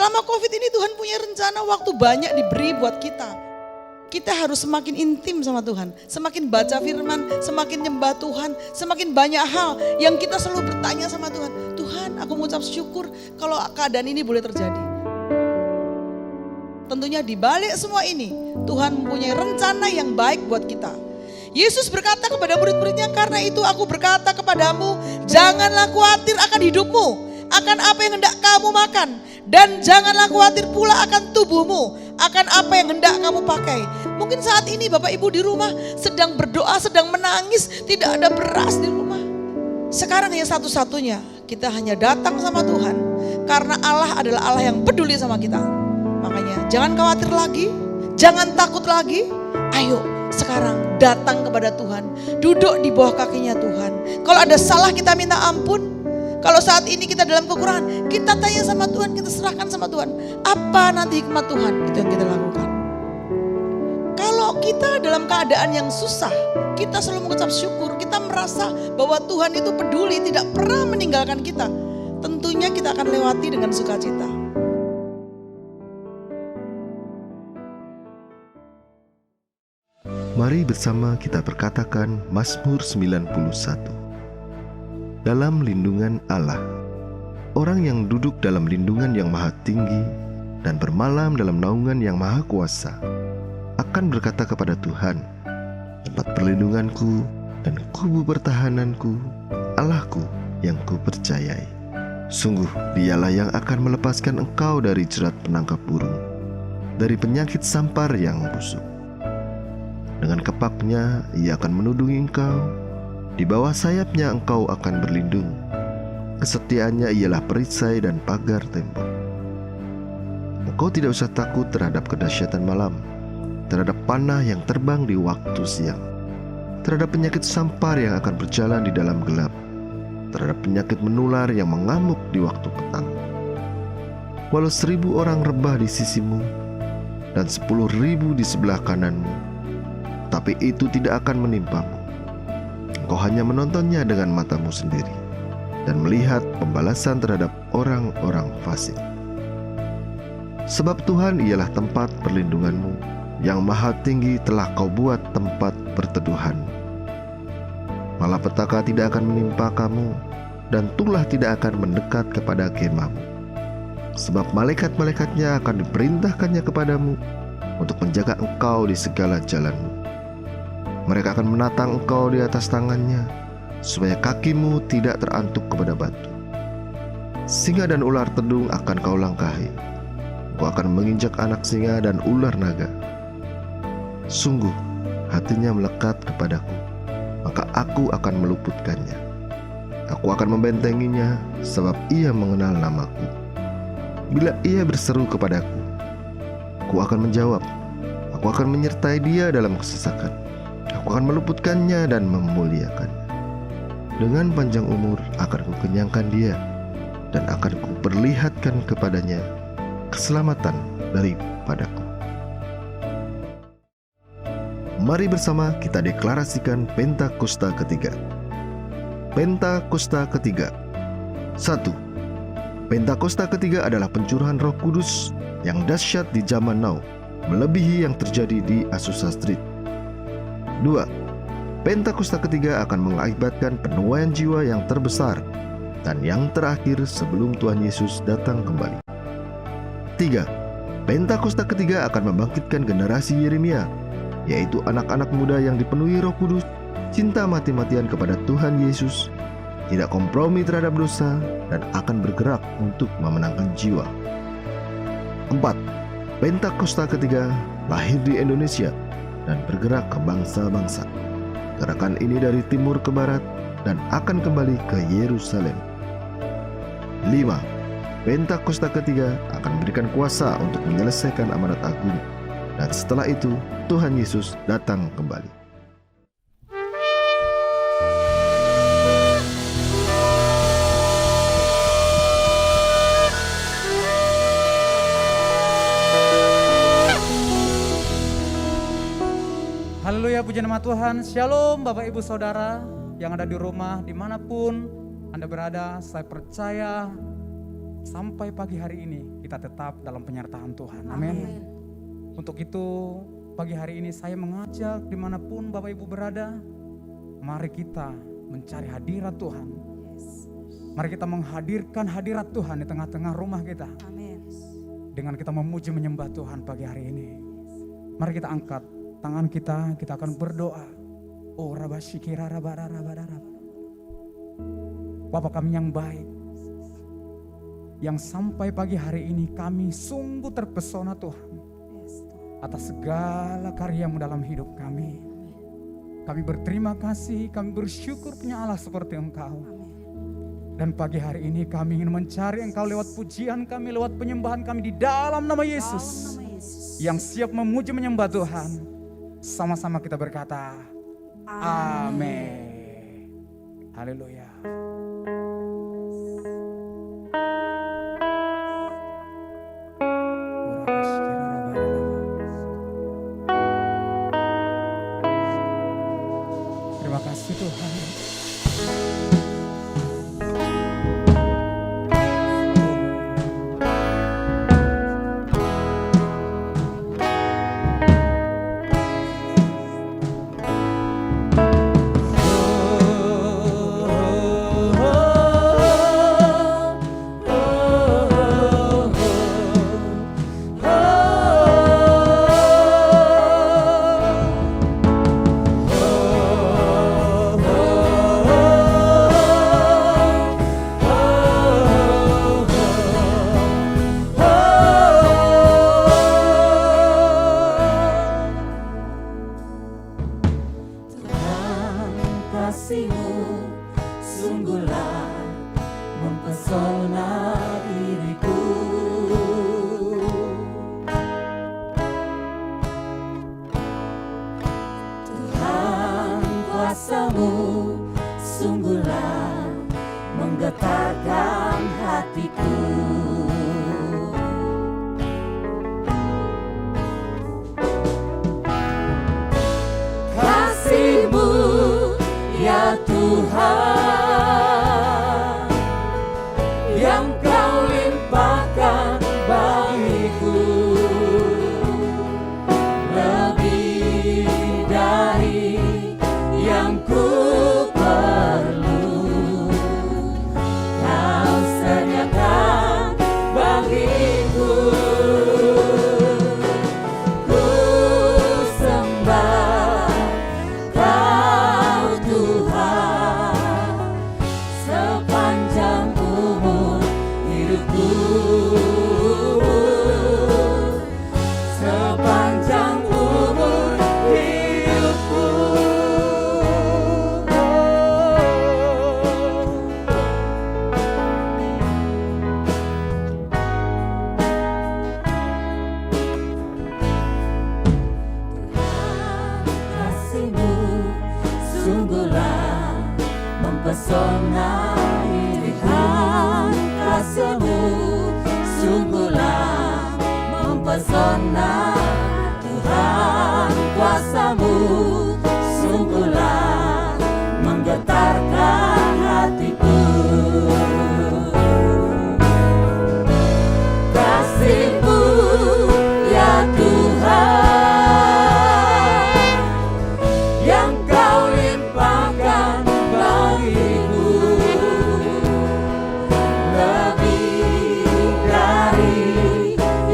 Selama COVID ini Tuhan punya rencana, waktu banyak diberi buat kita. Kita harus semakin intim sama Tuhan, semakin baca firman, semakin nyembah Tuhan, semakin banyak hal yang kita selalu bertanya sama Tuhan. Tuhan, aku mengucap syukur kalau keadaan ini boleh terjadi. Tentunya di balik semua ini, Tuhan mempunyai rencana yang baik buat kita. Yesus berkata kepada murid-muridnya, karena itu aku berkata kepadamu, janganlah khawatir akan hidupmu, akan apa yang hendak kamu makan. Dan janganlah khawatir pula akan tubuhmu, akan apa yang hendak kamu pakai. Mungkin saat ini Bapak Ibu di rumah sedang berdoa, sedang menangis, tidak ada beras di rumah. Sekarang yang satu-satunya kita hanya datang sama Tuhan, karena Allah adalah Allah yang peduli sama kita. Makanya jangan khawatir lagi, jangan takut lagi. Ayo sekarang datang kepada Tuhan, duduk di bawah kakinya Tuhan. Kalau ada salah kita minta ampun. Kalau saat ini kita dalam kekurangan, kita tanya sama Tuhan, kita serahkan sama Tuhan. Apa nanti hikmat Tuhan, itu yang kita lakukan. Kalau kita dalam keadaan yang susah, kita selalu mengucap syukur, kita merasa bahwa Tuhan itu peduli, tidak pernah meninggalkan kita. Tentunya kita akan lewati dengan sukacita. Mari bersama kita perkatakan Mazmur 91. Dalam lindungan Allah. Orang yang duduk dalam lindungan yang maha tinggi dan bermalam dalam naungan yang maha kuasa akan berkata kepada Tuhan, tempat perlindunganku dan kubu pertahananku, Allahku yang kupercayai. Sungguh dialah yang akan melepaskan engkau dari jerat penangkap burung, dari penyakit sampar yang busuk. Dengan kepaknya ia akan menudungi engkau, di bawah sayapnya engkau akan berlindung. Kesetiaannya ialah perisai dan pagar tembok. Engkau tidak usah takut terhadap kedahsyatan malam, terhadap panah yang terbang di waktu siang, terhadap penyakit sampar yang akan berjalan di dalam gelap, terhadap penyakit menular yang mengamuk di waktu petang. Walau 1000 orang rebah di sisimu dan 10.000 di sebelah kananmu, tapi itu tidak akan menimpamu. Engkau hanya menontonnya dengan matamu sendiri dan melihat pembalasan terhadap orang-orang fasik. Sebab Tuhan ialah tempat perlindunganmu, yang maha tinggi telah kau buat tempat perteduhan. Malapetaka tidak akan menimpa kamu, dan tulah tidak akan mendekat kepada kemahmu. Sebab malaikat-malaikatnya akan diperintahkannya kepadamu untuk menjaga engkau di segala jalanmu. Mereka akan menatang engkau di atas tangannya, supaya kakimu tidak terantuk kepada batu. Singa dan ular tedung akan kau langkahi. Engkau akan menginjak anak singa dan ular naga. Sungguh hatinya melekat kepadaku, maka aku akan meluputkannya. Aku akan membentenginya, sebab ia mengenal namaku. Bila ia berseru kepadaku, aku akan menjawab. Aku akan menyertai dia dalam kesesakan. Aku akan meluputkannya dan memuliakannya. Dengan panjang umur akan kukenyangkan dia, dan akan kuperlihatkan kepadanya keselamatan daripadaku. Mari bersama kita deklarasikan Pentakosta ketiga. Pentakosta ketiga. 1. Pentakosta ketiga adalah pencurahan Roh Kudus yang dahsyat di zaman now, melebihi yang terjadi di Azusa Street. 2. Pentakosta ketiga akan mengakibatkan penuaian jiwa yang terbesar dan yang terakhir sebelum Tuhan Yesus datang kembali. 3. Pentakosta ketiga akan membangkitkan generasi Yeremia, yaitu anak-anak muda yang dipenuhi Roh Kudus, cinta mati-matian kepada Tuhan Yesus, tidak kompromi terhadap dosa, dan akan bergerak untuk memenangkan jiwa. 4. Pentakosta ketiga lahir di Indonesia dan bergerak ke bangsa-bangsa. Gerakan ini dari timur ke barat dan akan kembali ke Yerusalem. 5. Pentakosta ketiga akan memberikan kuasa untuk menyelesaikan amanat agung, dan setelah itu Tuhan Yesus datang kembali. Haleluya, puji nama Tuhan. Shalom Bapak Ibu Saudara yang ada di rumah, dimanapun Anda berada. Saya percaya sampai pagi hari ini kita tetap dalam penyertaan Tuhan. Amin. Untuk itu pagi hari ini saya mengajak dimanapun Bapak Ibu berada, mari kita mencari hadirat Tuhan. Mari kita menghadirkan hadirat Tuhan di tengah-tengah rumah kita. Dengan kita memuji menyembah Tuhan pagi hari ini. Mari kita angkat tangan kita akan berdoa. Oh rabashikira rabadara. Bapa kami yang baik, yang sampai pagi hari ini kami sungguh terpesona Tuhan atas segala karya-Mu dalam hidup kami. Kami berterima kasih, kami bersyukur punya Allah seperti Engkau. Dan pagi hari ini kami ingin mencari Engkau lewat pujian kami, lewat penyembahan kami di dalam nama Yesus. Yang siap memuji menyembah Tuhan. Sama-sama kita berkata, amin. Haleluya. Terima kasih Tuhan.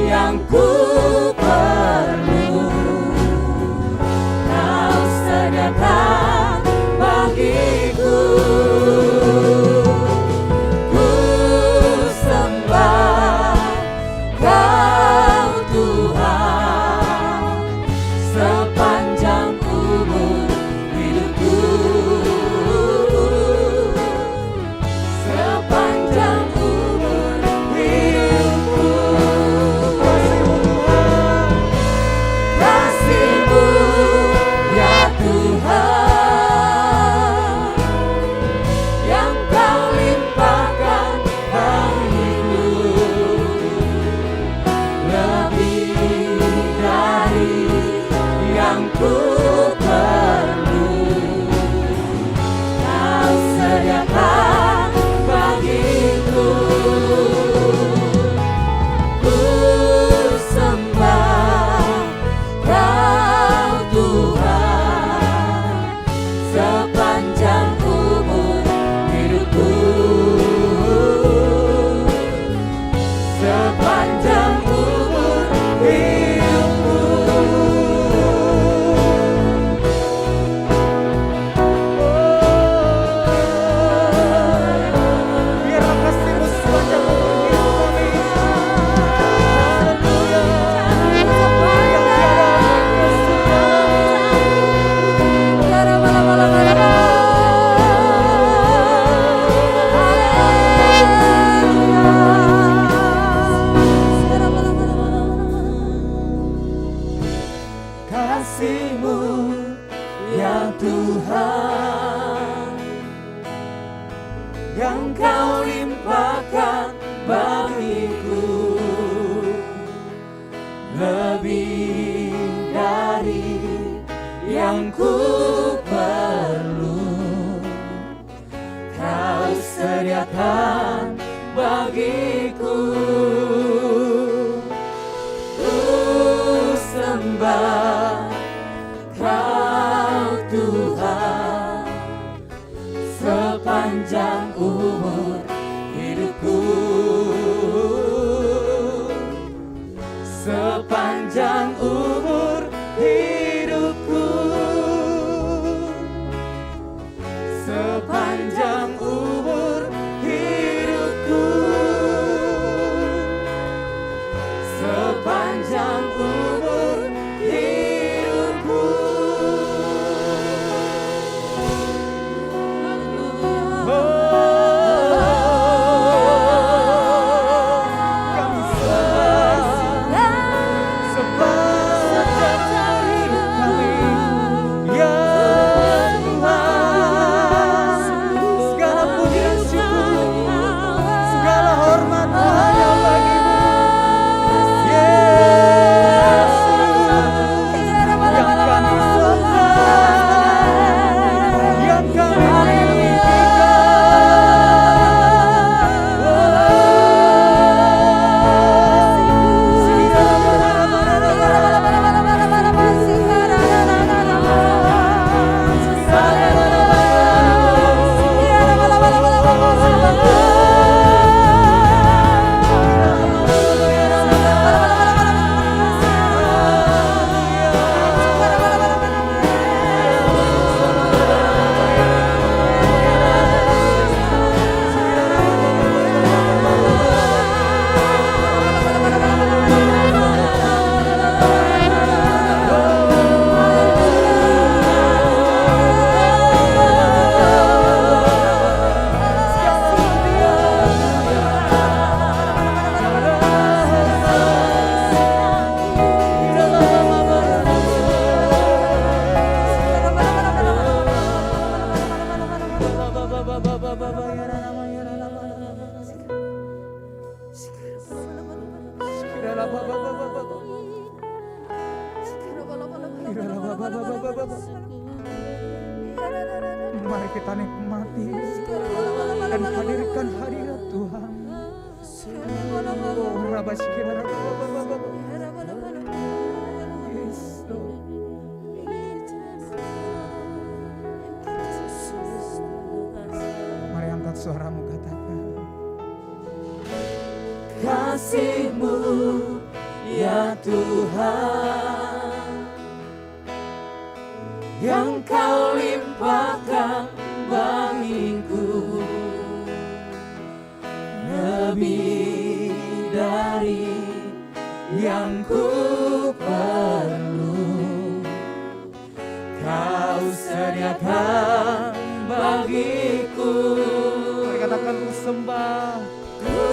Yang ku perlu kasih-Mu ya Tuhan, yang Kau limpahkan bagiku, lebih dari yang ku perlu. Kau sediakan bagiku. Ku sembah Kau Tuhan, sepanjang umur hidupku, sepanjang umur hidupku, sepanjang umur hidupku, sepanjang umur hidupku. Kami sepanjang hidup kami, ya Tuhan, segala puji dan syukur, segala hormat hanya bagi-Mu, Yesus, yang kami sembah, yang kami mari kita nikmati dan hadirkan hadirat Tuhan. Oh, Rabba Shikira, yes, Lord. Mari angkat suaramu, katakan kasih-Mu ya Tuhan, yang Kau limpahkan bagiku, lebih dari yang ku perlu. Kau sediakan bagiku. Mari katakan ku sembah, Ku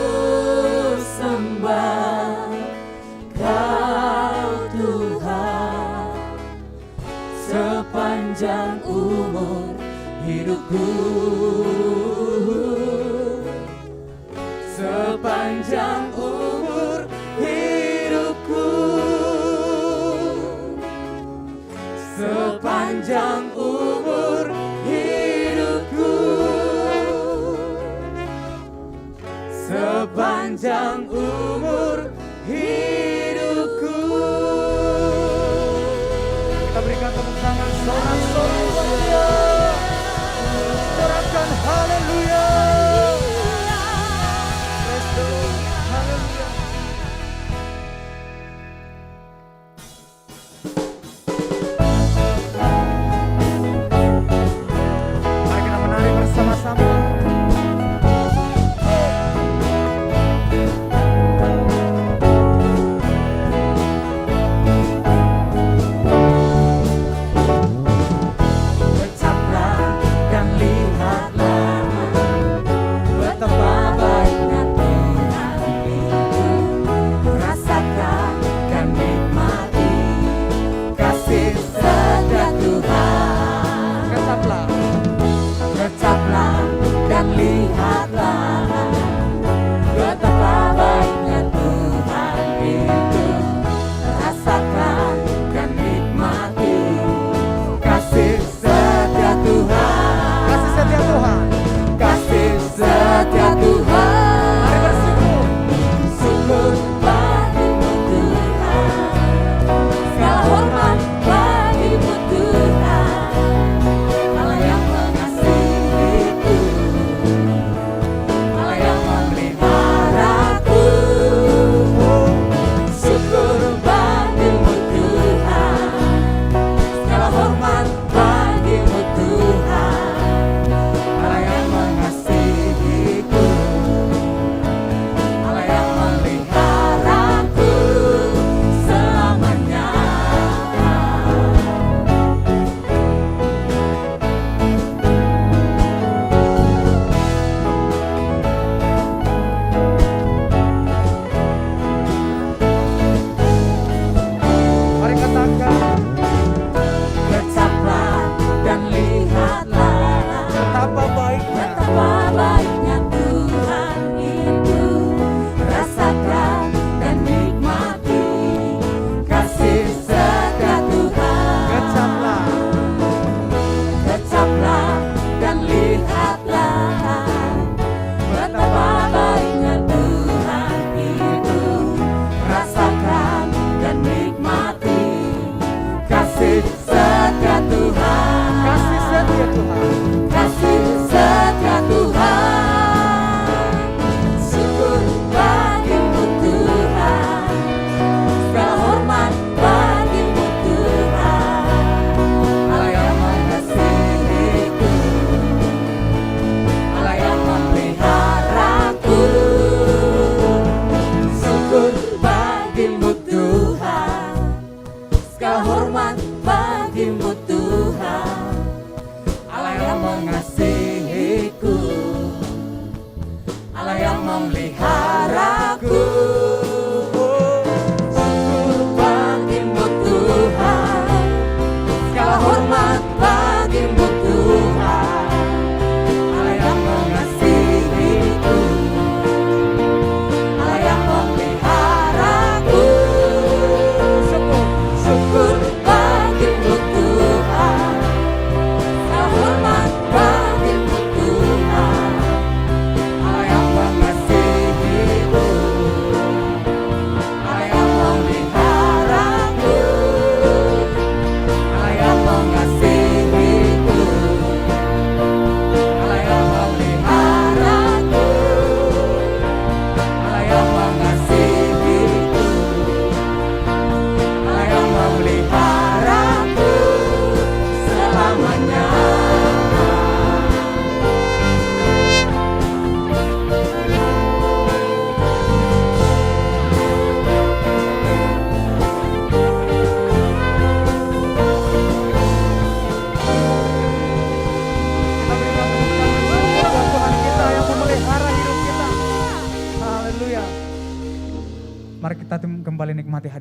sembah Kau Tuhan, sepanjang umur hidupku, sepanjang umur hidupku, sepanjang umur hidupku, sepanjang umur hidupku. kita berikan tepuk tangan sorak-sorai buat Dia. Sorakan haleluya. Praise the Lord. Haleluya.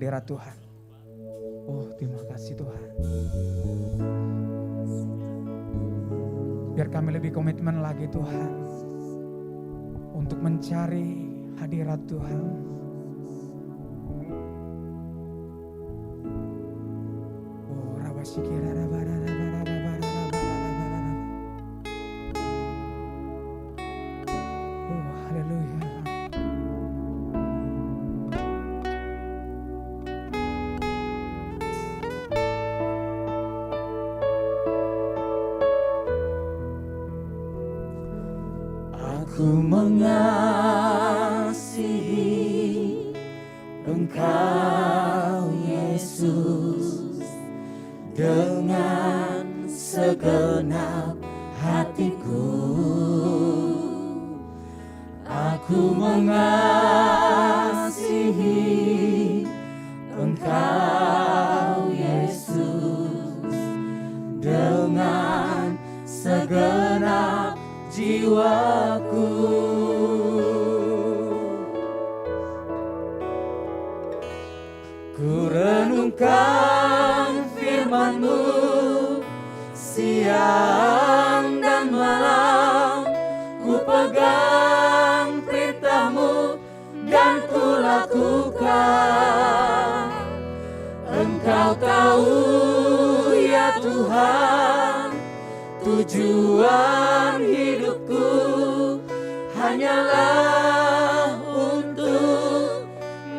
hadirat Tuhan. Oh, terima kasih Tuhan. Biar kami lebih komitmen lagi Tuhan untuk mencari hadirat Tuhan. Oh, rabasikira oh, haleluya. Aku mengasihi Engkau Yesus dengan segenap hatiku. Aku mengasihi Engkau Yesus dengan segenap jiwaku. Ku renungkan firman-Mu siang dan malam, ku pegang perintah-Mu dan ku lakukan. Engkau tahu ya Tuhan, tujuan hidupku hanyalah untuk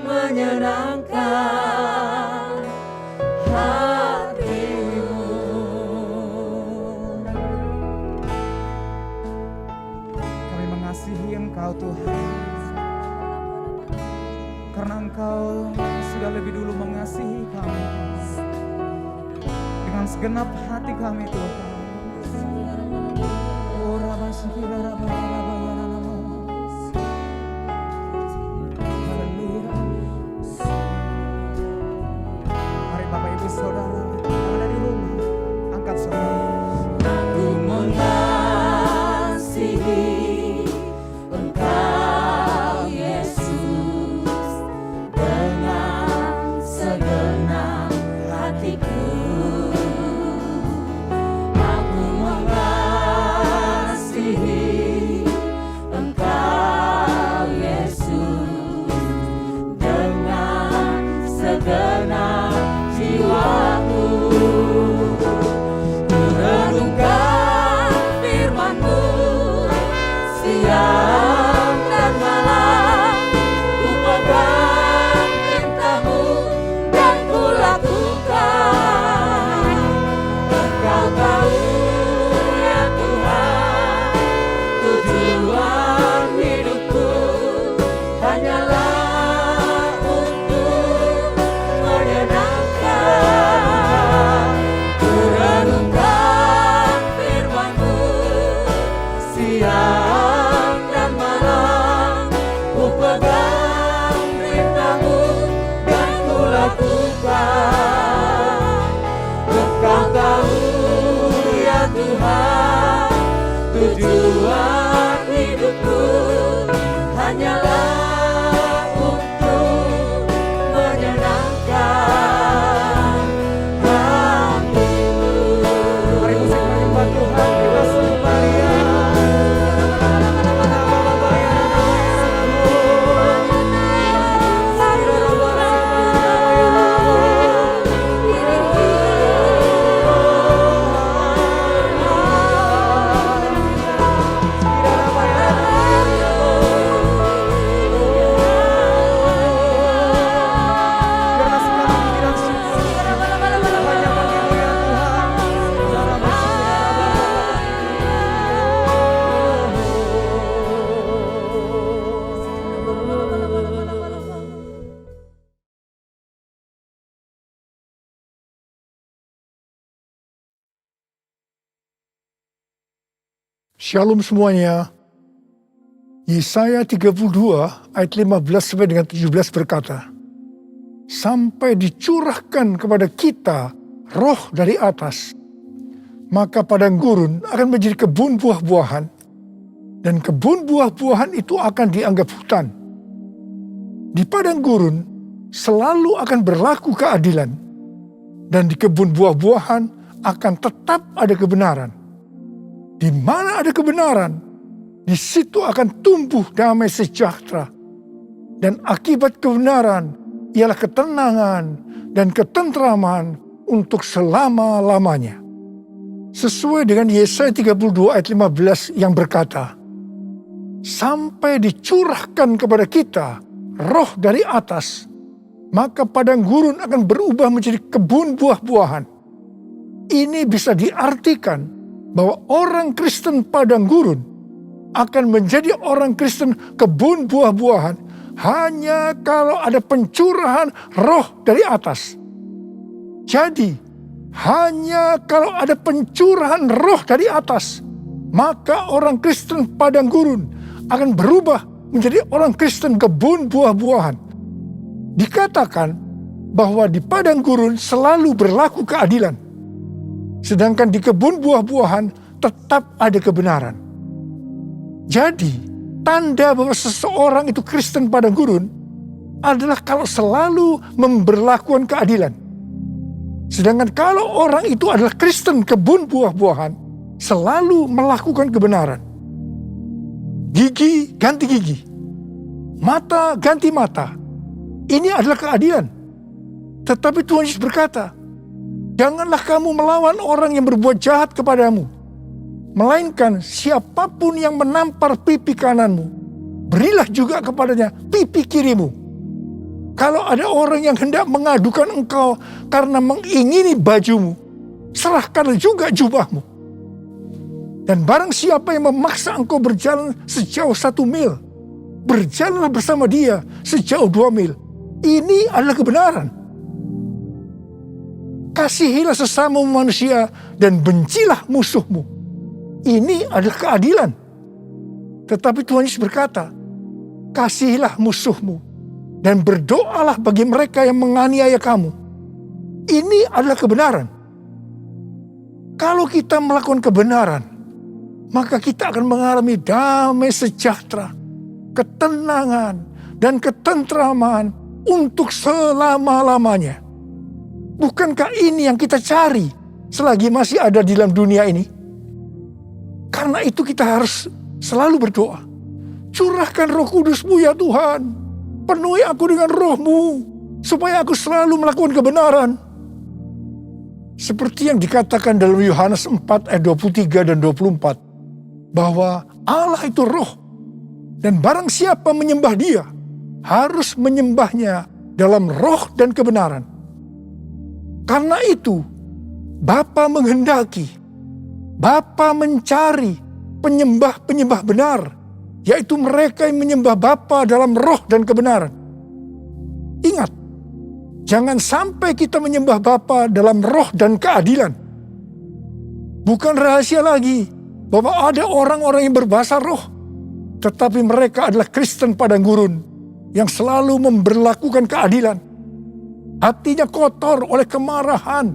menyenangkan hati-Mu. Kami mengasihi Engkau Tuhan, karena Engkau sudah lebih dulu mengasihi kami dengan segenap hati kami Tuhan. Oh, rabasikira haleluya. Mari Bapak Ibu Saudara yang ada di rumah, angkat saudara. Aku mengasihi Engkau Yesus dengan segenap hatiku. Aku mengasihi Engkau Yesus dengan segenap jiwaku. Ku renungkan firman-Mu siang dan malam, ku pegang perintah-Mu dan ku lakukan. Engkau tahu ya Tuhan, tujuan hidupku hanyalah untuk menyenangkan. Ku renungkan firman-Mu siang dan malam, ku pegang perintah-Mu dan ku lakukan. Engkau tahu ya Tuhan, tujuan hidupku hanyalah untuk menyenangkan hati-Mu. Mari musik menyembah Tuhan, kita sembah Dia. Karena segala puji dan syukur hanya bagi-Mu ya Tuhan. Shalom semuanya. Yesaya 32 ayat 15 sampai dengan 17 berkata, sampai dicurahkan kepada kita roh dari atas, maka padang gurun akan menjadi kebun buah-buahan, dan kebun buah-buahan itu akan dianggap hutan. Di padang gurun selalu akan berlaku keadilan. Dan di kebun buah-buahan akan tetap ada kebenaran. Di mana ada kebenaran, di situ akan tumbuh damai sejahtera. Dan akibat kebenaran ialah ketenangan dan ketentraman untuk selama-lamanya. Sesuai dengan Yesaya 32 ayat 15 yang berkata, sampai dicurahkan kepada kita roh dari atas, maka padang gurun akan berubah menjadi kebun buah-buahan. Ini bisa diartikan bahwa orang Kristen padang gurun akan menjadi orang Kristen kebun buah-buahan hanya kalau ada pencurahan roh dari atas. Jadi, hanya kalau ada pencurahan roh dari atas, maka orang Kristen padang gurun akan berubah menjadi orang Kristen kebun buah-buahan. Dikatakan bahwa di padang gurun selalu berlaku keadilan, sedangkan di kebun buah-buahan tetap ada kebenaran. Jadi, tanda bahwa seseorang itu Kristen padang gurun adalah kalau selalu memberlakukan keadilan. Sedangkan kalau orang itu adalah Kristen kebun buah-buahan, selalu melakukan kebenaran. Gigi ganti gigi, mata ganti mata. Ini adalah keadilan. Tetapi Tuhan Yesus berkata, janganlah kamu melawan orang yang berbuat jahat kepadamu. Melainkan siapapun yang menampar pipi kananmu, berilah juga kepadanya pipi kirimu. Kalau ada orang yang hendak mengadukan engkau karena mengingini bajumu, serahkanlah juga jubahmu. Dan barang siapa yang memaksa engkau berjalan sejauh 1 mil, berjalanlah bersama dia sejauh 2 mil. Ini adalah kebenaran. Kasihilah sesama manusia dan bencilah musuhmu. Ini adalah keadilan. Tetapi Tuhan Yesus berkata, kasihilah musuhmu dan berdoalah bagi mereka yang menganiaya kamu. Ini adalah kebenaran. Kalau kita melakukan kebenaran, maka kita akan mengalami damai sejahtera, ketenangan, dan ketentraman untuk selama-lamanya. Bukankah ini yang kita cari selagi masih ada di dalam dunia ini? Karena itu kita harus selalu berdoa. Curahkan Roh Kudus-Mu ya Tuhan. Penuhi aku dengan Roh-Mu, supaya aku selalu melakukan kebenaran. Seperti yang dikatakan dalam Yohanes 4 ayat 23 dan 24, bahwa Allah itu Roh, dan barang siapa menyembah Dia, harus menyembahnya dalam roh dan kebenaran. Karena itu, Bapa menghendaki, Bapa mencari penyembah-penyembah benar, yaitu mereka yang menyembah Bapa dalam roh dan kebenaran. Ingat, jangan sampai kita menyembah Bapa dalam roh dan keadilan. Bukan rahasia lagi bahwa ada orang-orang yang berbahasa roh, tetapi mereka adalah Kristen padang gurun yang selalu memberlakukan keadilan. Hatinya kotor oleh kemarahan,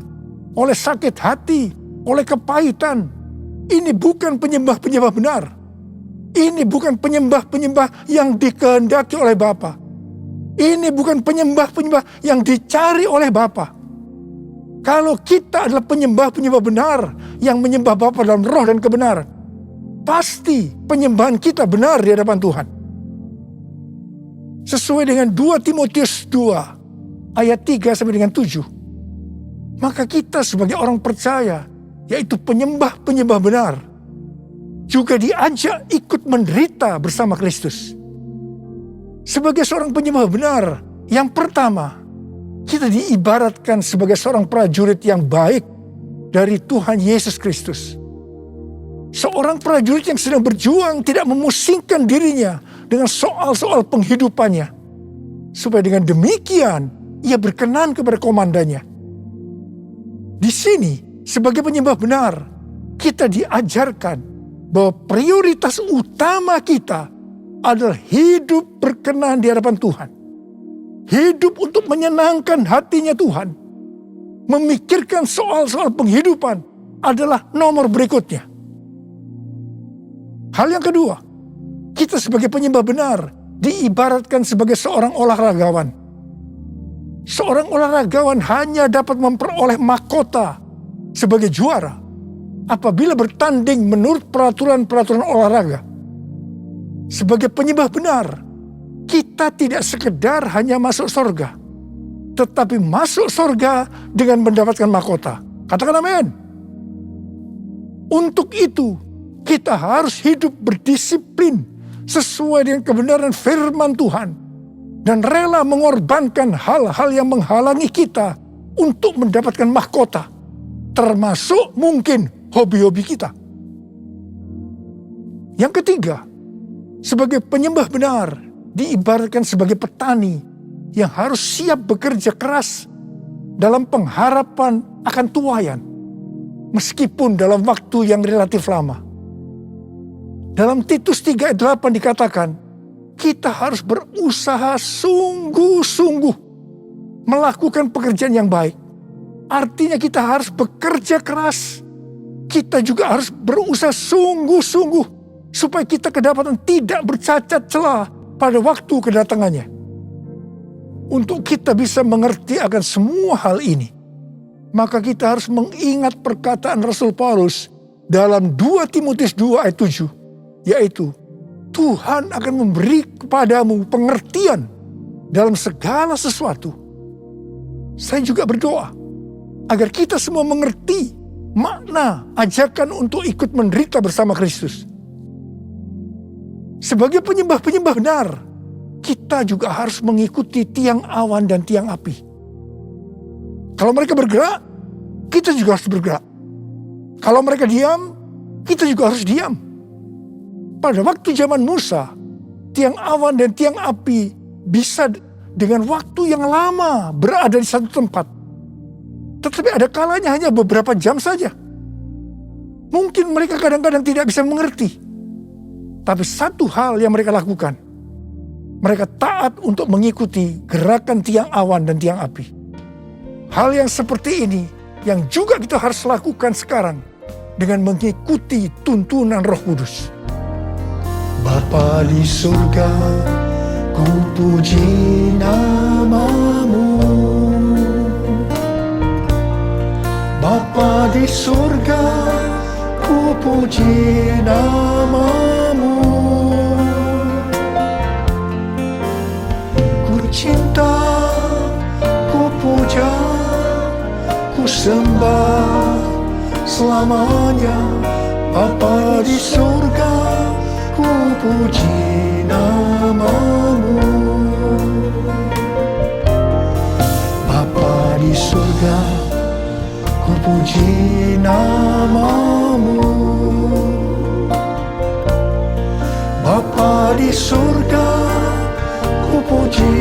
oleh sakit hati, oleh kepahitan. Ini bukan penyembah-penyembah benar. Ini bukan penyembah-penyembah yang dikehendaki oleh Bapa. Ini bukan penyembah-penyembah yang dicari oleh Bapa. Kalau kita adalah penyembah-penyembah benar yang menyembah Bapa dalam roh dan kebenaran, pasti penyembahan kita benar di hadapan Tuhan. Sesuai dengan 2 Timotius 2 ayat 3 sampai dengan 7. Maka kita sebagai orang percaya, yaitu penyembah-penyembah benar, juga diajak ikut menderita bersama Kristus. Sebagai seorang penyembah benar, yang pertama, kita diibaratkan sebagai seorang prajurit yang baik dari Tuhan Yesus Kristus. Seorang prajurit yang sedang berjuang tidak memusingkan dirinya dengan soal-soal penghidupannya. Supaya dengan demikian, ia berkenan kepada komandannya. Di sini, sebagai penyembah benar, kita diajarkan bahwa prioritas utama kita adalah hidup berkenan di hadapan Tuhan. Hidup untuk menyenangkan hatinya Tuhan. Memikirkan soal-soal penghidupan adalah nomor berikutnya. Hal yang kedua, kita sebagai penyembah benar diibaratkan sebagai seorang olahragawan. Seorang olahragawan hanya dapat memperoleh mahkota sebagai juara apabila bertanding menurut peraturan-peraturan olahraga. Sebagai penyembah benar, kita tidak sekedar hanya masuk surga, tetapi masuk surga dengan mendapatkan mahkota. Katakan amin. Untuk itu, kita harus hidup berdisiplin sesuai dengan kebenaran firman Tuhan dan rela mengorbankan hal-hal yang menghalangi kita untuk mendapatkan mahkota, termasuk mungkin hobi-hobi kita. Yang ketiga, sebagai penyembah benar diibaratkan sebagai petani yang harus siap bekerja keras dalam pengharapan akan tuaian, meskipun dalam waktu yang relatif lama. Dalam Titus 3 ayat 8 dikatakan, kita harus berusaha sungguh-sungguh melakukan pekerjaan yang baik. Artinya kita harus bekerja keras. Kita juga harus berusaha sungguh-sungguh supaya kita kedapatan tidak bercacat celah pada waktu kedatangannya. Untuk kita bisa mengerti akan semua hal ini, maka kita harus mengingat perkataan Rasul Paulus dalam 2 Timotius 2 ayat 7, yaitu Tuhan akan memberi kepadamu pengertian dalam segala sesuatu. Saya juga berdoa agar kita semua mengerti makna ajakan untuk ikut menderita bersama Kristus. Sebagai penyembah-penyembah benar, kita juga harus mengikuti tiang awan dan tiang api. Kalau mereka bergerak, kita juga harus bergerak. Kalau mereka diam, kita juga harus diam. Pada waktu zaman Musa, tiang awan dan tiang api bisa dengan waktu yang lama berada di satu tempat. Tetapi ada kalanya hanya beberapa jam saja. Mungkin mereka kadang-kadang tidak bisa mengerti. Tapi satu hal yang mereka lakukan, mereka taat untuk mengikuti gerakan tiang awan dan tiang api. Hal yang seperti ini yang juga kita harus lakukan sekarang dengan mengikuti tuntunan Roh Kudus. Bapa di surga, ku puji nama-Mu. Bapa di surga, ku puji nama-Mu. Ku cinta, ku puja, ku sembah selamanya. Bapa di surga, ku puji nama-Mu. Bapa di surga, ku puji nama-Mu. Bapa di surga, ku puji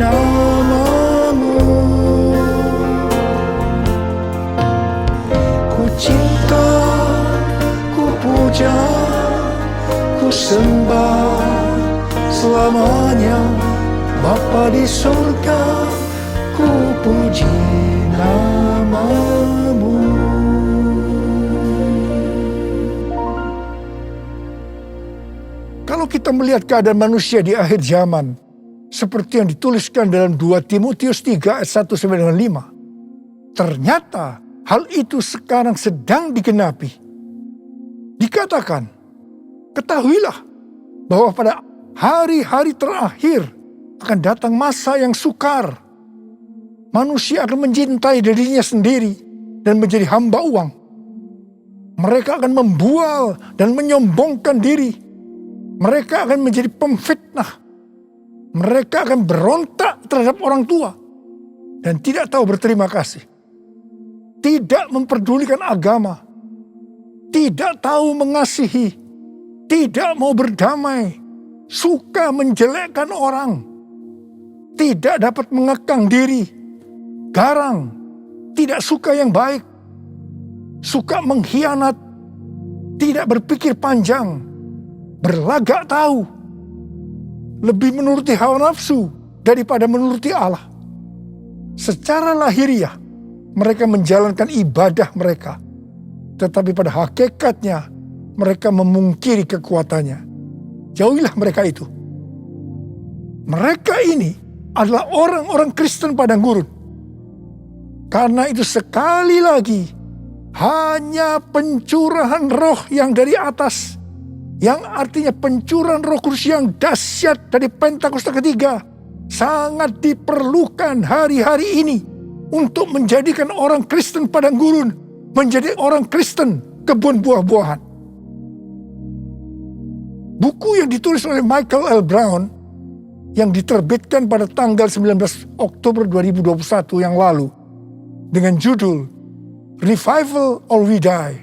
nama-Mu. Ku cinta, ku puja, ku sembah selamanya. Bapa di surga, ku puji nama-Mu. Kalau kita melihat keadaan manusia di akhir zaman, seperti yang dituliskan dalam 2 Timotius 3 ayat 1-5, ternyata hal itu sekarang sedang digenapi. Dikatakan, ketahuilah bahwa pada hari-hari terakhir akan datang masa yang sukar. Manusia akan mencintai dirinya sendiri dan menjadi hamba uang. Mereka akan membual dan menyombongkan diri. Mereka akan menjadi pemfitnah. Mereka akan berontak terhadap orang tua dan tidak tahu berterima kasih. Tidak memperdulikan agama. Tidak tahu mengasihi. Tidak mau berdamai. Suka menjelekkan orang. Tidak dapat mengekang diri. Garang. Tidak suka yang baik. Suka mengkhianat. Tidak berpikir panjang. Berlagak tahu. Lebih menuruti hawa nafsu daripada menuruti Allah. Secara lahiriah, mereka menjalankan ibadah mereka. Tetapi pada hakikatnya, mereka memungkiri kekuatannya. Jauhilah mereka itu. Mereka ini adalah orang-orang Kristen padang gurun. Karena itu sekali lagi, hanya pencurahan roh yang dari atas, yang artinya pencurahan Roh Kudus yang dahsyat dari Pentakosta ketiga, sangat diperlukan hari-hari ini untuk menjadikan orang Kristen padang gurun menjadi orang Kristen kebun buah-buahan. Buku yang ditulis oleh Michael L. Brown yang diterbitkan pada tanggal 19 Oktober 2021 yang lalu dengan judul Revival or We Die,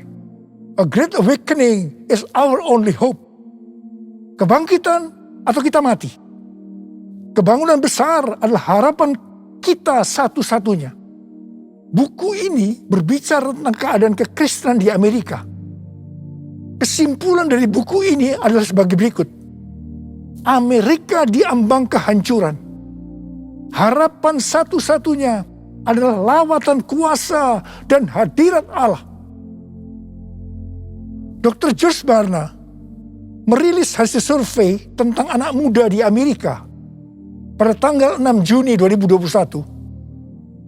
A Great Awakening is Our Only Hope. Kebangkitan atau kita mati. Kebangunan besar adalah harapan kita satu-satunya. Buku ini berbicara tentang keadaan kekristenan di Amerika. Kesimpulan dari buku ini adalah sebagai berikut. Amerika diambang kehancuran. Harapan satu-satunya adalah lawatan kuasa dan hadirat Allah. Dr. George Barna merilis hasil survei tentang anak muda di Amerika pada tanggal 6 Juni 2021.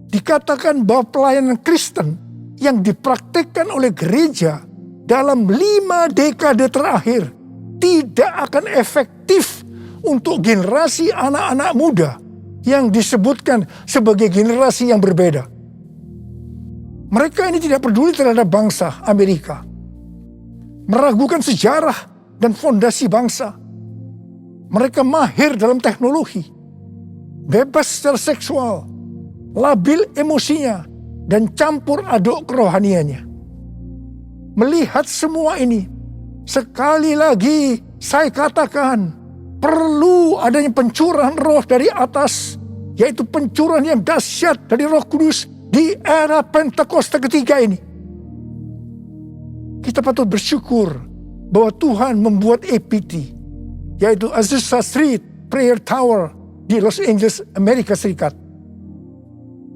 Dikatakan bahwa pelayanan Kristen yang dipraktikkan oleh gereja dalam 5 dekade terakhir tidak akan efektif untuk generasi anak-anak muda yang disebutkan sebagai generasi yang berbeda. Mereka ini tidak peduli terhadap bangsa Amerika, meragukan sejarah dan fondasi bangsa. Mereka mahir dalam teknologi, bebas secara seksual, labil emosinya, dan campur aduk kerohaniannya. Melihat semua ini, sekali lagi saya katakan, perlu adanya pencurahan roh dari atas, yaitu pencurahan yang dahsyat dari Roh Kudus di era Pentakosta ketiga ini. Kita patut bersyukur bahwa Tuhan membuat APT, yaitu Azusa Street Prayer Tower di Los Angeles, Amerika Serikat,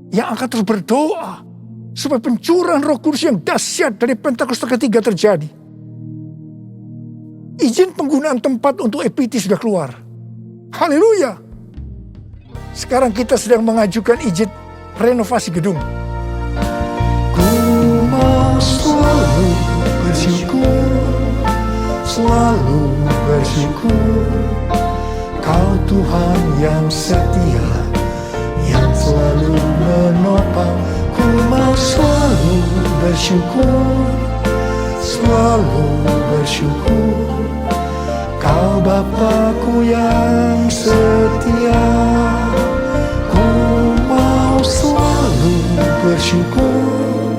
yang akan terus berdoa supaya pencurahan Roh Kudus yang dahsyat dari Pentakosta ketiga terjadi. Izin penggunaan tempat untuk APT sudah keluar. Haleluya. Sekarang kita sedang mengajukan izin renovasi gedung. Ku mau selalu bersyukur, selalu bersyukur. Kau Tuhan yang setia, yang selalu menopang. Ku mau selalu bersyukur, selalu bersyukur. Kau Bapakku yang setia. Ku mau selalu bersyukur,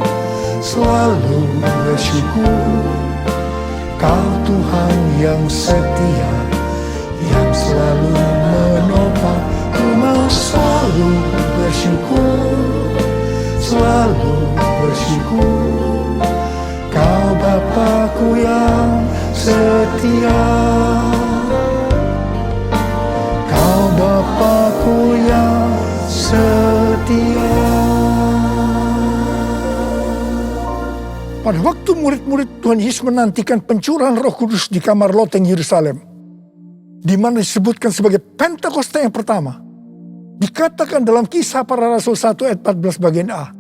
selalu bersyukur. Kau Tuhan yang setia, yang selalu menopang. Ku mau selalu bersyukur, selalu bersyukur. Kau Bapakku yang setia. Kau Bapakku yang setia. Pada waktu murid-murid Tuhan Yesus menantikan pencurahan Roh Kudus di kamar loteng Yerusalem, di mana disebutkan sebagai Pentakosta yang pertama, dikatakan dalam Kisah Para Rasul 1 ayat 14 bagian A,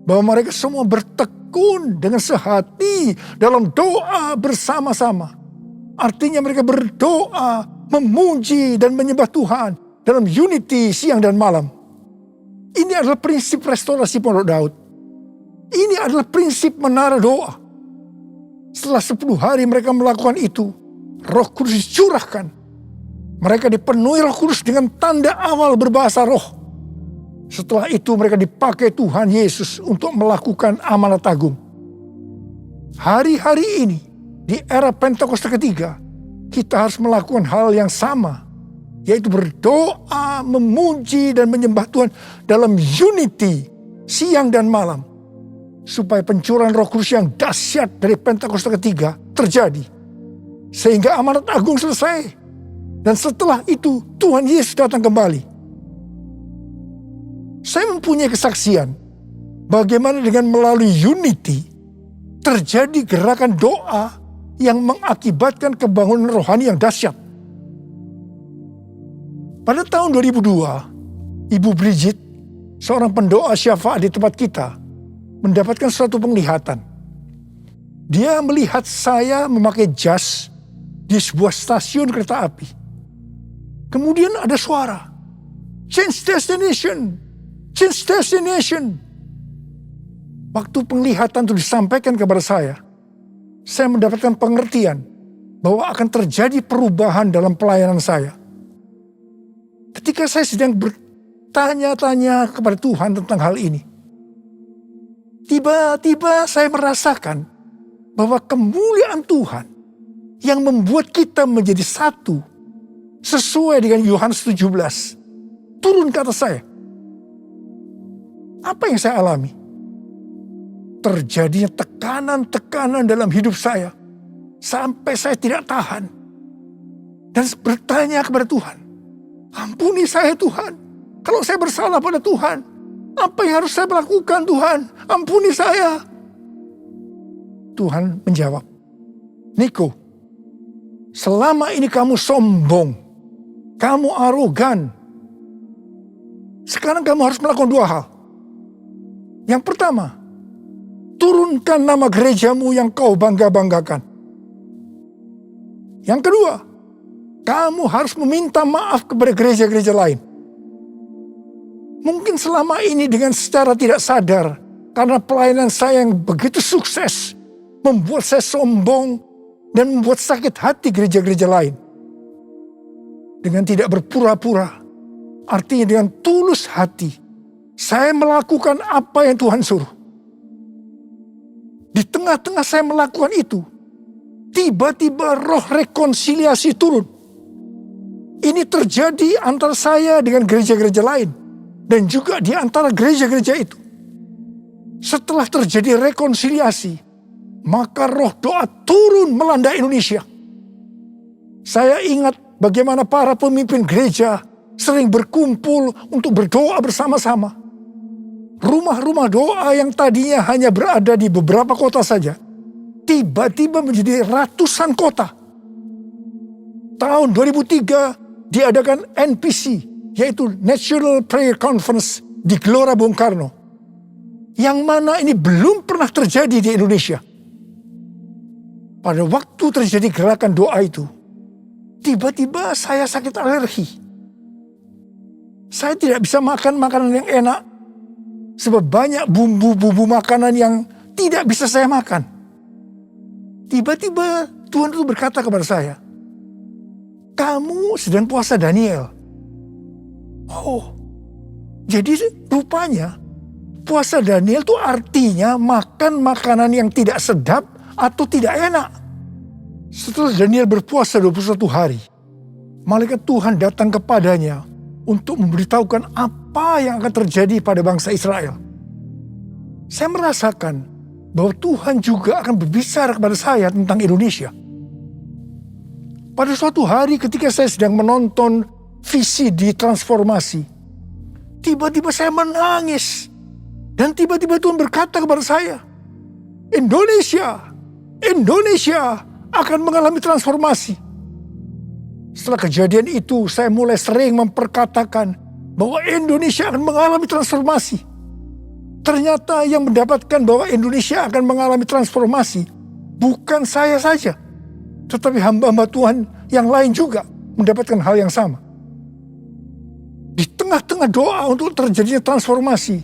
bahwa mereka semua bertekun dengan sehati dalam doa bersama-sama. Artinya mereka berdoa, memuji dan menyembah Tuhan dalam unity siang dan malam. Ini adalah prinsip restorasi Pondok Daud. Ini adalah prinsip menara doa. Setelah 10 hari mereka melakukan itu, Roh Kudus dicurahkan. Mereka dipenuhi Roh Kudus dengan tanda awal berbahasa roh. Setelah itu mereka dipakai Tuhan Yesus untuk melakukan amanat agung. Hari-hari ini, di era Pentakosta ketiga, kita harus melakukan hal yang sama, yaitu berdoa, memuji dan menyembah Tuhan dalam unity siang dan malam, supaya pencurahan Roh Kudus yang dahsyat dari Pentakosta ketiga terjadi, sehingga amanat agung selesai, dan setelah itu Tuhan Yesus datang kembali. Saya mempunyai kesaksian bagaimana dengan melalui unity terjadi gerakan doa yang mengakibatkan kebangunan rohani yang dahsyat. Pada tahun 2002, Ibu Bridget, seorang pendoa syafaat di tempat kita, mendapatkan suatu penglihatan. Dia melihat saya memakai jas di sebuah stasiun kereta api. Kemudian ada suara, change destination, change destination. Waktu penglihatan itu disampaikan kepada saya mendapatkan pengertian bahwa akan terjadi perubahan dalam pelayanan saya. Ketika saya sedang bertanya-tanya kepada Tuhan tentang hal ini, tiba-tiba saya merasakan bahwa kemuliaan Tuhan yang membuat kita menjadi satu sesuai dengan Yohanes 17 turun ke atas saya. Apa yang saya alami? Terjadinya tekanan-tekanan dalam hidup saya sampai saya tidak tahan dan bertanya kepada Tuhan, ampuni saya Tuhan, kalau saya bersalah pada Tuhan, apa yang harus saya lakukan Tuhan, ampuni saya. Tuhan menjawab, Niko, selama ini kamu sombong, kamu arogan, sekarang kamu harus melakukan dua hal. Yang pertama, turunkan nama gerejamu yang kau bangga-banggakan. Yang kedua, kamu harus meminta maaf kepada gereja-gereja lain. Mungkin selama ini dengan secara tidak sadar, karena pelayanan saya yang begitu sukses, membuat saya sombong dan membuat sakit hati gereja-gereja lain. Dengan tidak berpura-pura, artinya dengan tulus hati, saya melakukan apa yang Tuhan suruh. Di tengah-tengah saya melakukan itu, tiba-tiba roh rekonsiliasi turun. Ini terjadi antara saya dengan gereja-gereja lain, dan juga di antara gereja-gereja itu. Setelah terjadi rekonsiliasi, maka roh doa turun melanda Indonesia. Saya ingat bagaimana para pemimpin gereja sering berkumpul untuk berdoa bersama-sama. Rumah-rumah doa yang tadinya hanya berada di beberapa kota saja, tiba-tiba menjadi ratusan kota. Tahun 2003 diadakan NPC, yaitu National Prayer Conference di Gelora Bung Karno. Yang mana ini belum pernah terjadi di Indonesia. Pada waktu terjadi gerakan doa itu, tiba-tiba saya sakit alergi. Saya tidak bisa makan makanan yang enak, sebab banyak bumbu-bumbu makanan yang tidak bisa saya makan. Tiba-tiba Tuhan itu berkata kepada saya, kamu sedang puasa Daniel. Oh, jadi rupanya puasa Daniel itu artinya makan makanan yang tidak sedap atau tidak enak. Setelah Daniel berpuasa 21 hari, malaikat Tuhan datang kepadanya untuk memberitahukan apa yang akan terjadi pada bangsa Israel. Saya merasakan bahwa Tuhan juga akan berbicara kepada saya tentang Indonesia. Pada suatu hari ketika saya sedang menonton visi di transformasi, tiba-tiba saya menangis. Dan tiba-tiba Tuhan berkata kepada saya, Indonesia akan mengalami transformasi. Setelah kejadian itu, saya mulai sering memperkatakan bahwa Indonesia akan mengalami transformasi. Ternyata yang mendapatkan bahwa Indonesia akan mengalami transformasi bukan saya saja, tetapi hamba-hamba Tuhan yang lain juga mendapatkan hal yang sama. Di tengah-tengah doa untuk terjadinya transformasi,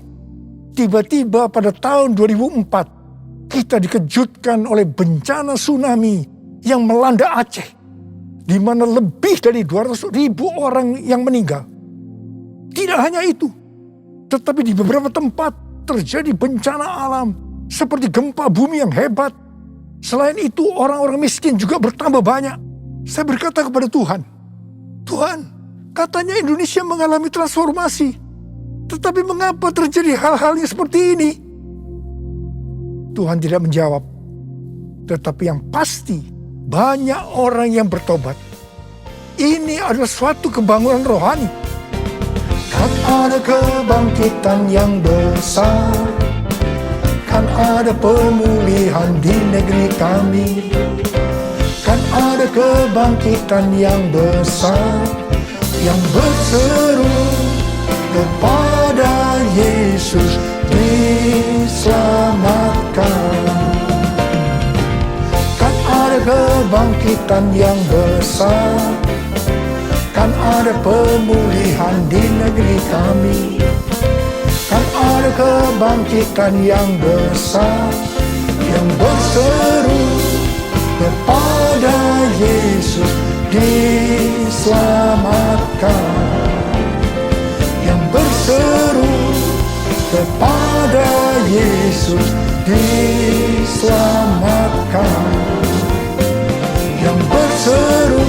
tiba-tiba pada tahun 2004, kita dikejutkan oleh bencana tsunami yang melanda Aceh, di mana lebih dari 200.000 orang yang meninggal. Tidak hanya itu, tetapi di beberapa tempat terjadi bencana alam seperti gempa bumi yang hebat. Selain itu, orang-orang miskin juga bertambah banyak. Saya berkata kepada Tuhan, katanya Indonesia mengalami transformasi, tetapi mengapa terjadi hal-hal yang seperti ini? Tuhan tidak menjawab, tetapi yang pasti banyak orang yang bertobat. Ini adalah suatu kebangunan rohani. Kan ada kebangkitan yang besar, kan ada pemulihan di negeri kami, kan ada kebangkitan yang besar yang berseru kepada Yesus diselamatkan. Kan ada kebangkitan yang besar, kan ada pemulihan di negeri kami, kan ada kebangkitan yang besar yang berseru kepada Yesus diselamatkan, yang berseru kepada Yesus diselamatkan, yang berseru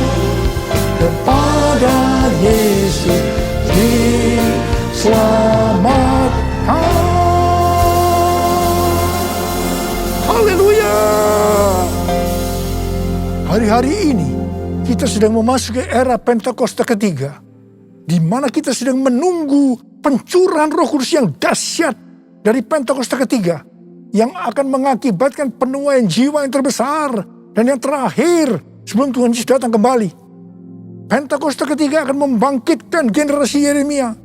kepada Yesus diselamatkan. Haleluya. Hari-hari ini kita sedang memasuki era Pentakosta ketiga, di mana kita sedang menunggu pencurahan Roh Kudus yang dahsyat dari Pentakosta ketiga, yang akan mengakibatkan penuaian jiwa yang terbesar dan yang terakhir sebelum Tuhan Yesus datang kembali. Pentakosta ketiga akan membangkitkan generasi Yeremia,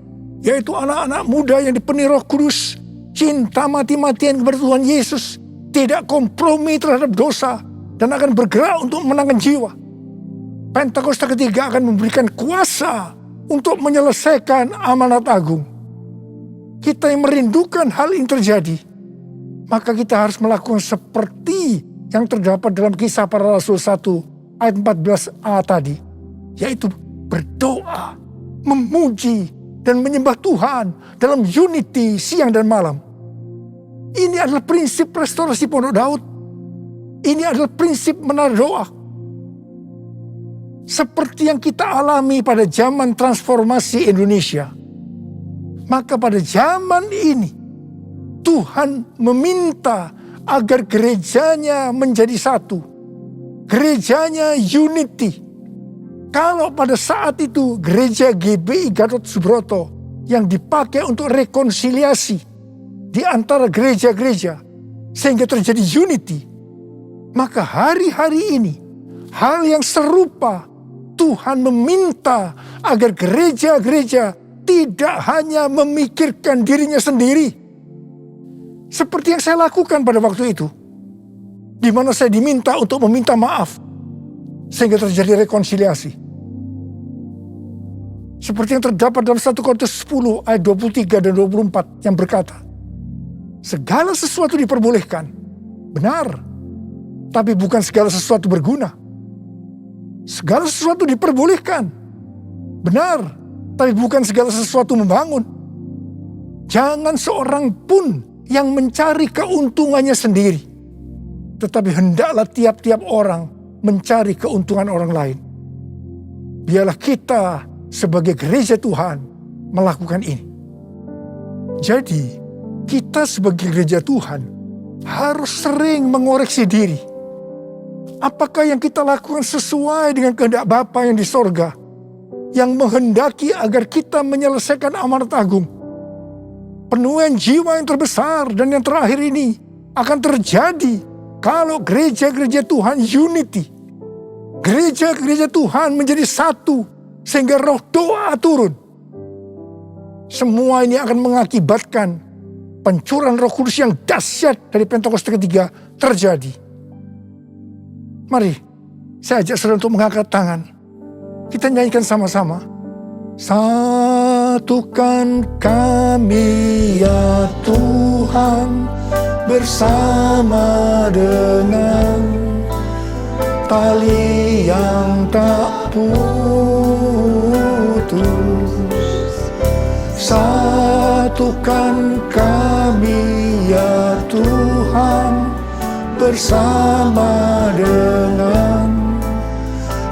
yaitu anak-anak muda yang dipenuhi Roh Kudus, cinta mati-matian kepada Tuhan Yesus, tidak kompromi terhadap dosa, dan akan bergerak untuk menangkan jiwa. Pentakosta ketiga akan memberikan kuasa untuk menyelesaikan amanat agung. Kita yang merindukan hal ini terjadi, maka kita harus melakukan seperti yang terdapat dalam Kisah Para Rasul 1 ayat 14a tadi, yaitu berdoa, memuji, dan menyembah Tuhan dalam unity siang dan malam. Ini adalah prinsip restorasi Pondok Daud. Ini adalah prinsip menara doa. Seperti yang kita alami pada zaman transformasi Indonesia, maka pada zaman ini Tuhan meminta agar gerejanya menjadi satu. Gerejanya unity. Kalau pada saat itu gereja GBI Gatot Subroto yang dipakai untuk rekonsiliasi di antara gereja-gereja sehingga terjadi unity, maka hari-hari ini hal yang serupa Tuhan meminta agar gereja-gereja tidak hanya memikirkan dirinya sendiri. Seperti yang saya lakukan pada waktu itu, di mana saya diminta untuk meminta maaf sehingga terjadi rekonsiliasi. Seperti yang terdapat dalam 1 Korintus 10 ayat 23 dan 24 yang berkata, segala sesuatu diperbolehkan, benar, tapi bukan segala sesuatu berguna. Segala sesuatu diperbolehkan, benar, tapi bukan segala sesuatu membangun. Jangan seorang pun yang mencari keuntungannya sendiri, tetapi hendaklah tiap-tiap orang mencari keuntungan orang lain. Biarlah kita sebagai gereja Tuhan melakukan ini. Jadi, kita sebagai gereja Tuhan harus sering mengoreksi diri. Apakah yang kita lakukan sesuai dengan kehendak Bapa yang di sorga, yang menghendaki agar kita menyelesaikan amanat agung? Penuaian jiwa yang terbesar dan yang terakhir ini akan terjadi kalau gereja-gereja Tuhan unity. Gereja-gereja Tuhan menjadi satu sehingga roh doa turun. Semua ini akan mengakibatkan pencurahan Roh Kudus yang dahsyat dari Pentakosta ketiga terjadi. Mari, saya ajak saudara untuk mengangkat tangan. Kita nyanyikan sama-sama. Satukan kami ya Tuhan bersama dengan tali yang tak putus. Satukan kami ya Tuhan bersama dengan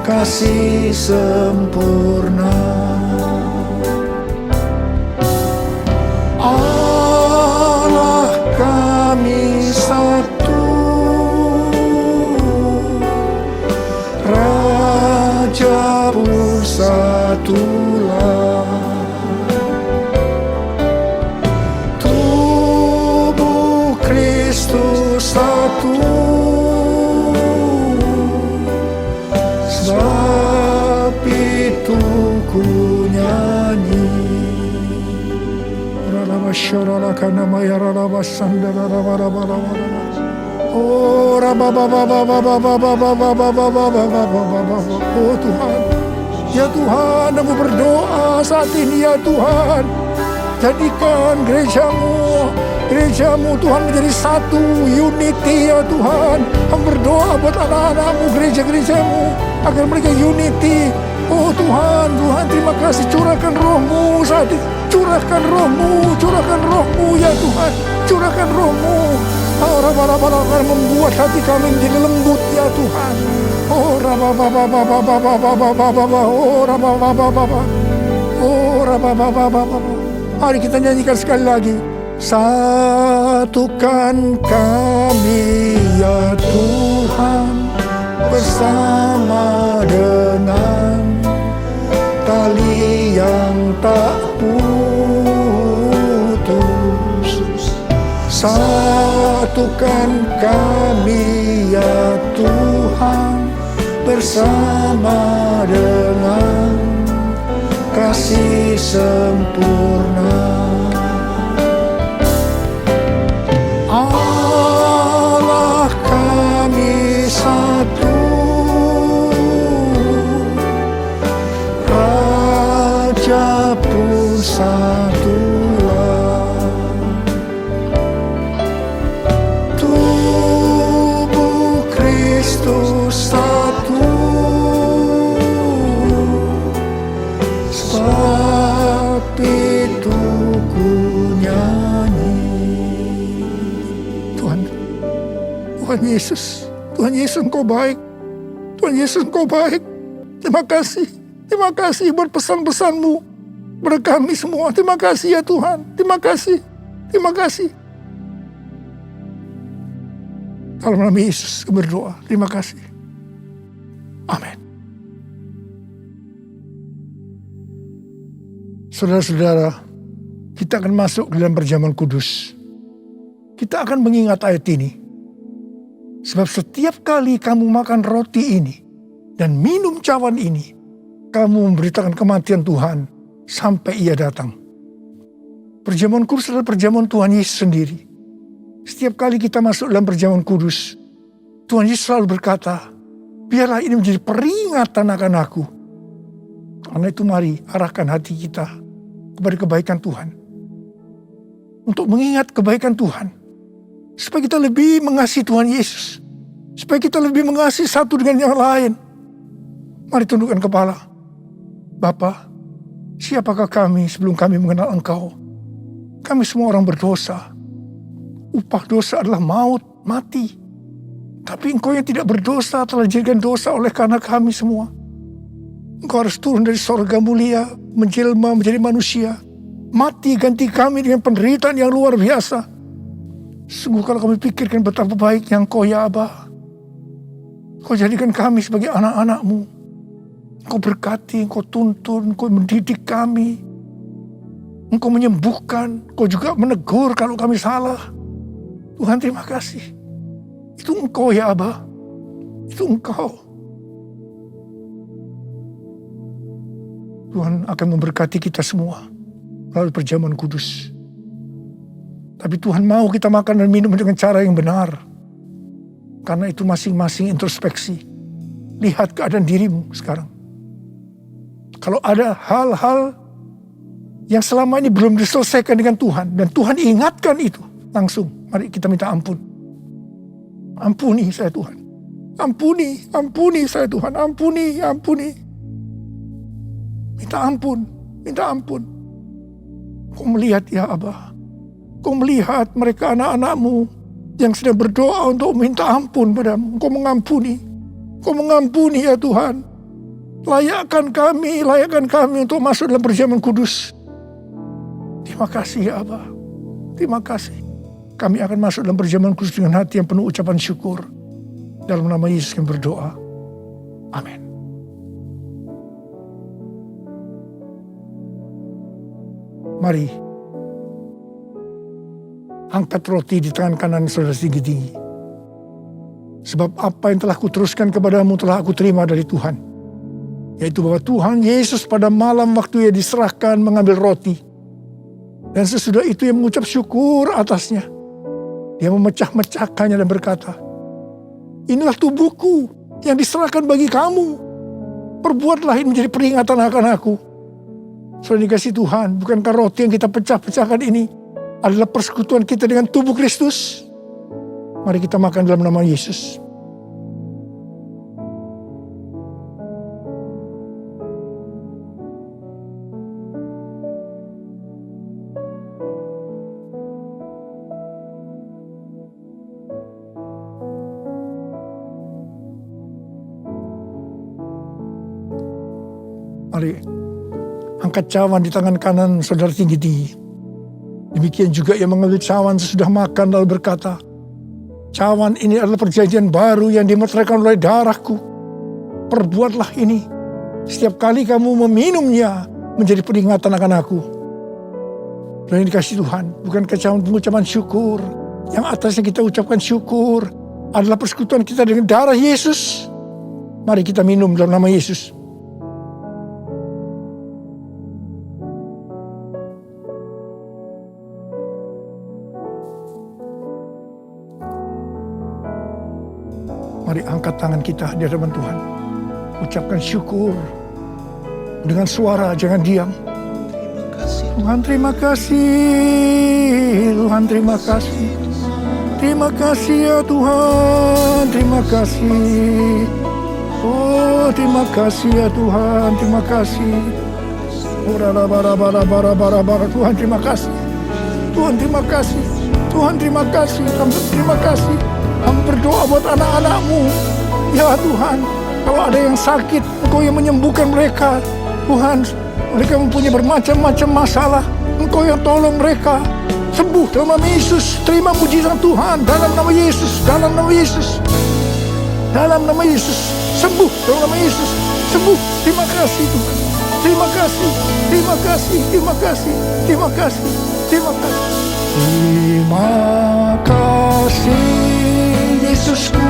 kasih sempurna. Allah kami satu, Raja pun satulah. Tubuh Kristus satu, sebab itu ku nyanyi. Oh Tuhan, ya Tuhan, aku berdoa saat ini ya Tuhan, jadikan gerejamu Tuhan menjadi satu, unity ya Tuhan. Aku berdoa buat anak-anakmu, gerejamu agar mereka unity. Oh Tuhan, terima kasih, curahkan rohmu saat ini. Curahkan rohmu ya Tuhan. Curahkan rohmu. Oh Rabba-rabba, membuat hati kami menjadi lembut ya Tuhan. Oh Rabba-rabba. Mari kita nyanyikan sekali lagi. Satukan kami ya Tuhan, bersama dengan tali yang tak putus. Satukan kami ya Tuhan, bersama dengan kasih sempurna. Allah kami satu, Raja pun satulah. Tubuh Kristus satu, sebab itu ku nyanyi. Tuhan Yesus Engkau baik. Tuhan Yesus Engkau baik. Terima kasih buat pesan-pesan-Mu kepada kami semua. Terima kasih ya Tuhan. Terima kasih. Dalam nama Yesus kami berdoa. Terima kasih. Amin. Saudara-saudara, kita akan masuk ke dalam perjamuan kudus. Kita akan mengingat ayat ini. Sebab setiap kali kamu makan roti ini dan minum cawan ini, kamu memberitakan kematian Tuhan sampai Ia datang. Perjamuan kudus adalah perjamuan Tuhan Yesus sendiri. Setiap kali kita masuk dalam perjamuan kudus, Tuhan Yesus selalu berkata, biarlah ini menjadi peringatan akan aku. Karena itu mari arahkan hati kita kepada kebaikan Tuhan. Untuk mengingat kebaikan Tuhan. Supaya kita lebih mengasihi Tuhan Yesus. Supaya kita lebih mengasihi satu dengan yang lain. Mari tundukkan kepala. Bapa, siapakah kami sebelum kami mengenal Engkau? Kami semua orang berdosa. Upah dosa adalah maut, mati. Tapi Engkau yang tidak berdosa telah dijadikan dosa oleh karena kami semua. Engkau harus turun dari sorga mulia, menjelma menjadi manusia. Mati ganti kami dengan penderitaan yang luar biasa. Sungguh kalau kami pikirkan betapa baiknya Engkau ya Aba. Engkau jadikan kami sebagai anak-anak-Mu. Engkau berkati, Engkau tuntun, Engkau mendidik kami. Engkau menyembuhkan, Engkau juga menegur kalau kami salah. Tuhan terima kasih. Itu Engkau ya Aba. Itu Engkau. Tuhan akan memberkati kita semua melalui perjamuan kudus. Tapi Tuhan mau kita makan dan minum dengan cara yang benar. Karena itu masing-masing introspeksi. Lihat keadaan dirimu sekarang. Kalau ada hal-hal yang selama ini belum diselesaikan dengan Tuhan. Dan Tuhan ingatkan itu. Langsung mari kita minta ampun. Ampuni saya Tuhan. Ampuni saya Tuhan. Ampuni. Minta ampun. Kau melihat ya Abah. Kau melihat mereka anak-anak-Mu yang sedang berdoa untuk minta ampun padamu. Kau mengampuni ya Tuhan. Layakkan kami untuk masuk dalam perjamuan kudus. Terima kasih ya Abah. Terima kasih. Kami akan masuk dalam perjamuan kudus dengan hati yang penuh ucapan syukur. Dalam nama Yesus kami berdoa. Amin. Mari. Angkat roti di tangan kanan saudara tinggi-tinggi. Sebab apa yang telah kuteruskan kepadamu telah aku terima dari Tuhan. Yaitu bahwa Tuhan Yesus pada malam waktu Ia diserahkan mengambil roti. Dan sesudah itu ia mengucap syukur atasnya. Dia memecah-mecahkannya dan berkata, inilah tubuhku yang diserahkan bagi kamu. Perbuatlah ini menjadi peringatan akan aku. Saudara dikasih Tuhan, bukankah roti yang kita pecah-pecahkan ini adalah persekutuan kita dengan tubuh Kristus? Mari kita makan dalam nama Yesus. Mari angkat cawan di tangan kanan saudara tinggi-tinggi. Demikian juga ia mengambil cawan sesudah makan lalu berkata, cawan ini adalah perjanjian baru yang dimeteraikan oleh darahku. Perbuatlah ini setiap kali kamu meminumnya menjadi peringatan akan aku. Dan yang dikasih Tuhan, bukan cawan pengucapan syukur. Yang atasnya kita ucapkan syukur adalah persekutuan kita dengan darah Yesus. Mari kita minum dalam nama Yesus. Mari angkat tangan kita di hadapan Tuhan. Ucapkan syukur. Dengan suara, jangan diam. Tuhan terima kasih. Tuhan terima kasih. Terima kasih ya Tuhan. Terima kasih. Oh terima kasih ya Tuhan. Terima kasih. Tuhan terima kasih. Tuhan terima kasih. Tuhan terima kasih. Terima kasih. Kami berdoa buat anak-anak-Mu. Ya Tuhan, kalau ada yang sakit, Engkau yang menyembuhkan mereka. Tuhan, mereka mempunyai bermacam-macam masalah. Engkau yang tolong mereka. Sembuh dalam nama Yesus. Terima mujizat Tuhan dalam nama Yesus. Dalam nama Yesus. Dalam nama Yesus. Sembuh dalam nama Yesus. Sembuh. Terima kasih Tuhan. Terima kasih. Terima kasih. Terima kasih. Terima kasih. Terima kasih. Terima kasih. Yesusku,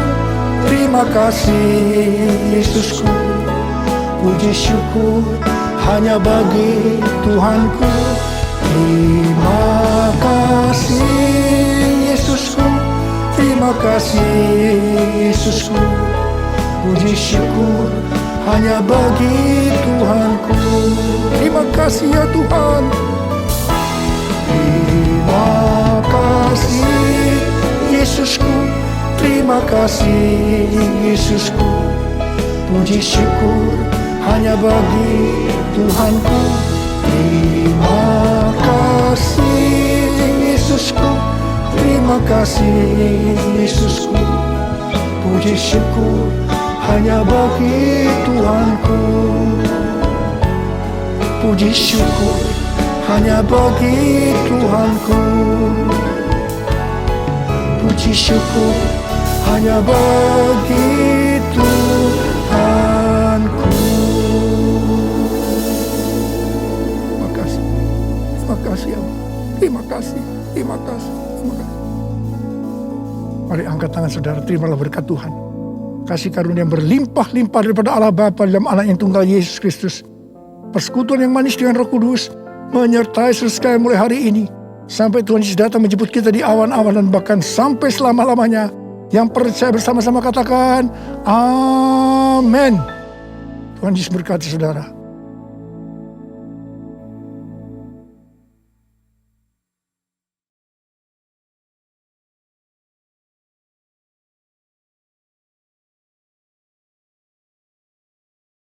terima kasih Yesusku. Puji syukur hanya bagi Tuhanku. Terima kasih Yesusku. Terima kasih Yesusku. Puji syukur hanya bagi Tuhanku. Terima kasih ya Tuhan. Terima kasih Yesusku. Terima kasih Yesusku. Puji syukur hanya bagi Tuhanku. Terima kasih Yesusku. Terima kasih Yesusku. Puji syukur hanya bagi Tuhanku. Puji syukur hanya bagi Tuhanku. Puji syukur hanya bagi Tuhanku. Terima kasih. Terima kasih ya. Terima kasih. Terima kasih. Terima kasih. Mari angkat tangan saudara, terimalah berkat Tuhan. Kasih karunia yang berlimpah-limpah daripada Allah Bapa dalam anak yang tunggal Yesus Kristus. Persekutuan yang manis dengan Roh Kudus menyertai sekalian mulai hari ini. Sampai Tuhan Yesus datang menjemput kita di awan-awan dan bahkan sampai selama-lamanya. Yang percaya bersama-sama katakan, Amin. Tuhan Yesus berkati saudara.